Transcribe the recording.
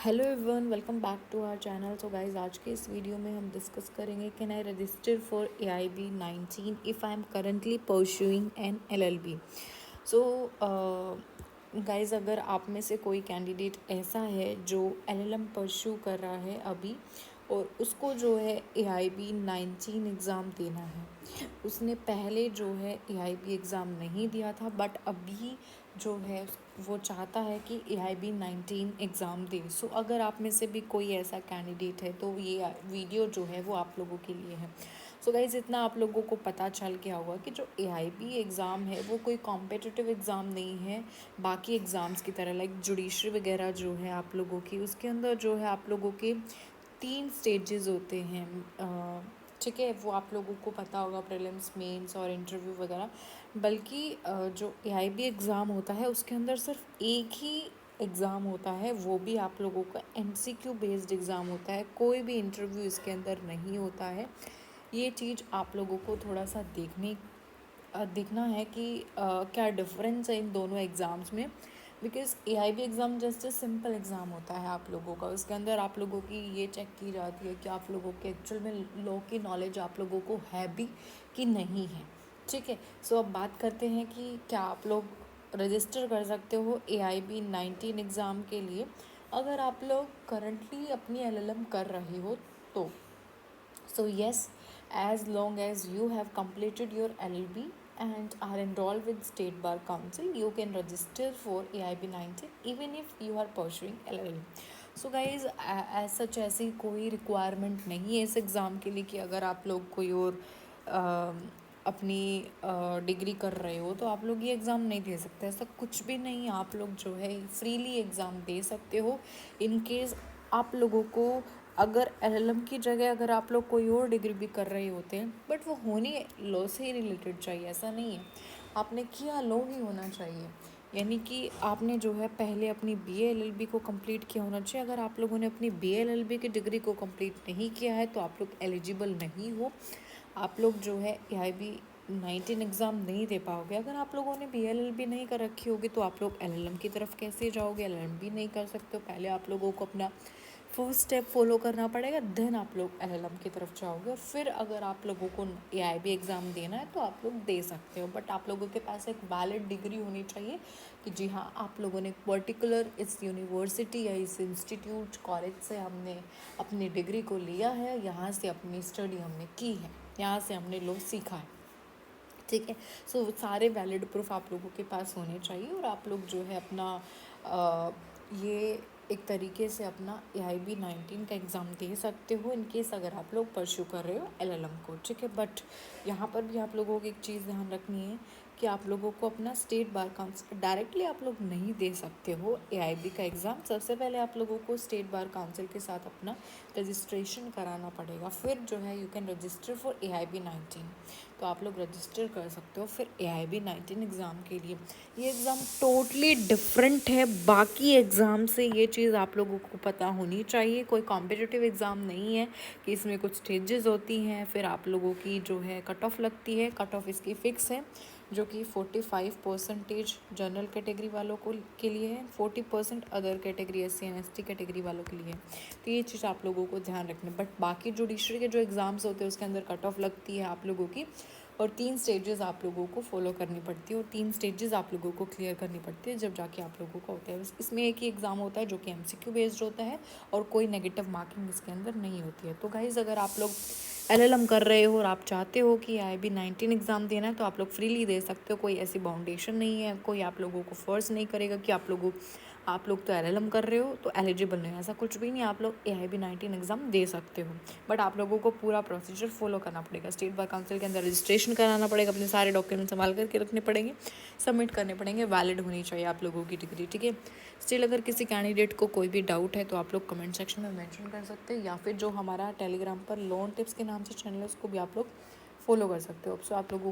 Hello everyone, welcome back to our channel. So guys, आज के इस वीडियो में हम डिस्कस करेंगे can I register for AIB 19 if I am currently pursuing an LLB। So guys, अगर आप में से कोई कैंडिडेट ऐसा है जो LLM परस्यू कर रहा है अभी और उसको जो है AIB 19 एग्ज़ाम देना है, उसने पहले जो है AIB एग्ज़ाम नहीं दिया था बट अभी जो है वो चाहता है कि AIB 19 एग्ज़ाम दे। सो अगर आप में से भी कोई ऐसा कैंडिडेट है तो ये वीडियो जो है वो आप लोगों के लिए है। सो गाइज़, इतना आप लोगों को पता चल गया होगा कि जो AIB एग्ज़ाम है वो कोई कॉम्पिटिटिव एग्ज़ाम नहीं है बाकी एग्ज़ाम्स की तरह। लाइक जुडिशरी वगैरह जो है आप लोगों की, उसके अंदर जो है आप लोगों के 3 स्टेजेस होते हैं। ठीक है, वो आप लोगों को पता होगा, प्रीलिम्स, मेंस और इंटरव्यू वगैरह। बल्कि जो AIB एग्ज़ाम होता है उसके अंदर सिर्फ एक ही एग्ज़ाम होता है, वो भी आप लोगों का MCQ बेस्ड एग्ज़ाम होता है। कोई भी इंटरव्यू इसके अंदर नहीं होता है। ये चीज़ आप लोगों को थोड़ा सा देखना है कि क्या डिफरेंस है इन दोनों एग्ज़ाम्स में। Because AIB exam just simple exam होता है आप लोगों का। उसके अंदर आप लोगों की ये चेक की जाती है कि आप लोगों के एक्चुअल में लॉ की नॉलेज आप लोगों को है भी कि नहीं है। ठीक है, सो अब बात करते हैं कि क्या आप लोग रजिस्टर कर सकते हो AIB 19 एग्ज़ाम के लिए अगर आप लोग करंटली अपनी LLM कर रहे हो तो। So yes, as long as you have completed your LLB and are enrolled with State Bar Council, you can register for AIB 19 even if you are pursuing LLM. So guys, as such ऐसी कोई requirement नहीं है इस exam के लिए कि अगर आप लोग कोई और अपनी डिग्री कर रहे हो तो आप लोग ये एग्ज़ाम नहीं दे सकते। ऐसा कुछ भी नहीं, आप लोग जो है फ्रीली एग्ज़ाम दे सकते हो। इन केस आप लोगों को अगर LLM की जगह अगर आप लोग कोई और डिग्री भी कर रहे होते हैं बट वो होनी लॉ से ही रिलेटेड चाहिए, ऐसा नहीं है आपने किया लॉ ही होना चाहिए। यानी कि आपने जो है पहले अपनी BA LLB को कंप्लीट किया होना चाहिए। अगर आप लोगों ने अपनी BA LLB की डिग्री को कंप्लीट नहीं किया है तो आप लोग एलिजिबल नहीं हो। आप लोग जो है AIB 19 एग्ज़ाम नहीं दे पाओगे। अगर आप लोगों ने BA LLB नहीं कर रखी होगी तो आप लोग LLM की तरफ कैसे जाओगे? LLM भी नहीं कर सकते हो। पहले आप लोगों को अपना फर्स्ट स्टेप फॉलो करना पड़ेगा, देन आप लोग LLM की तरफ जाओगे। और फिर अगर आप लोगों को AIB एग्ज़ाम देना है तो आप लोग दे सकते हो, बट आप लोगों के पास एक वैलिड डिग्री होनी चाहिए कि जी हाँ, आप लोगों ने पर्टिकुलर इस यूनिवर्सिटी या इस इंस्टीट्यूट कॉलेज से हमने अपनी डिग्री को लिया है, यहाँ से अपनी स्टडी हमने की है, यहाँ से हमने लोग सीखा है। ठीक है, सो सारे वैलिड प्रूफ आप लोगों के पास होने चाहिए और आप लोग जो है अपना ये एक तरीके से अपना AIB 19 का एग्ज़ाम दे सकते हो इन केस अगर आप लोग परस्यू कर रहे हो LLM को। ठीक है, बट यहाँ पर भी आप लोगों को एक चीज़ ध्यान रखनी है कि आप लोगों को अपना स्टेट बार काउंसिल डायरेक्टली आप लोग नहीं दे सकते हो AIB का एग्ज़ाम। सबसे पहले आप लोगों को स्टेट बार काउंसिल के साथ अपना रजिस्ट्रेशन कराना पड़ेगा, फिर जो है you can register for AIB 19। तो आप लोग रजिस्टर कर सकते हो फिर AIB 19 एग्ज़ाम के लिए। ये एग्ज़ाम टोटली डिफरेंट है बाकी एग्ज़ाम से, ये चीज़ आप लोगों को पता होनी चाहिए। कोई कॉम्पिटिटिव एग्ज़ाम नहीं है कि इसमें कुछ स्टेजेस होती हैं, फिर आप लोगों की जो है कट ऑफ लगती है। कट ऑफ इसकी फ़िक्स है जो कि 45% जनरल कैटेगरी वालों को के लिए है, 40% other category SC and ST category वालों के लिए है। तो ये चीज़ आप लोगों को ध्यान रखना। बट बाकी जुडिशरी के जो एग्ज़ाम्स होते हैं उसके अंदर कट ऑफ लगती है आप लोगों की और 3 स्टेजेस आप लोगों को फॉलो करनी पड़ती है और 3 स्टेजेस आप लोगों को क्लियर करनी पड़ती है जब जाके आप लोगों का होता है। इसमें एक ही एग्ज़ाम होता है जो कि MCQ बेस्ड होता है और कोई नेगेटिव मार्किंग इसके अंदर नहीं होती है। तो गाइज़, अगर आप लोग LLM कर रहे हो और आप चाहते हो कि AIB 19 एग्ज़ाम देना है तो आप लोग फ्रीली दे सकते हो। कोई ऐसी बाउंडेशन नहीं है, कोई आप लोगों को फोर्स नहीं करेगा कि आप लोग तो LLM कर रहे हो तो एलिजिबल नहीं है, ऐसा कुछ भी नहीं। आप लोग AIB 19 एग्ज़ाम दे सकते हो, बट आप लोगों को पूरा प्रोसीजर फॉलो करना पड़ेगा। स्टेट बार काउंसिल के अंदर रजिस्ट्रेशन कराना पड़ेगा, अपने सारे डॉक्यूमेंट संभाल करके रखने पड़ेंगे, सबमिट करने पड़ेंगे, वैलिड होनी चाहिए आप लोगों की डिग्री। ठीक है, स्टिल अगर किसी कैंडिडेट को कोई भी डाउट है तो आप लोग कमेंट सेक्शन में मेंशन कर सकते हैं या फिर जो हमारा टेलीग्राम पर लोन टिप्स के नाम से चैनल है उसको भी आप लोग फॉलो कर सकते हो। सो आप लोगों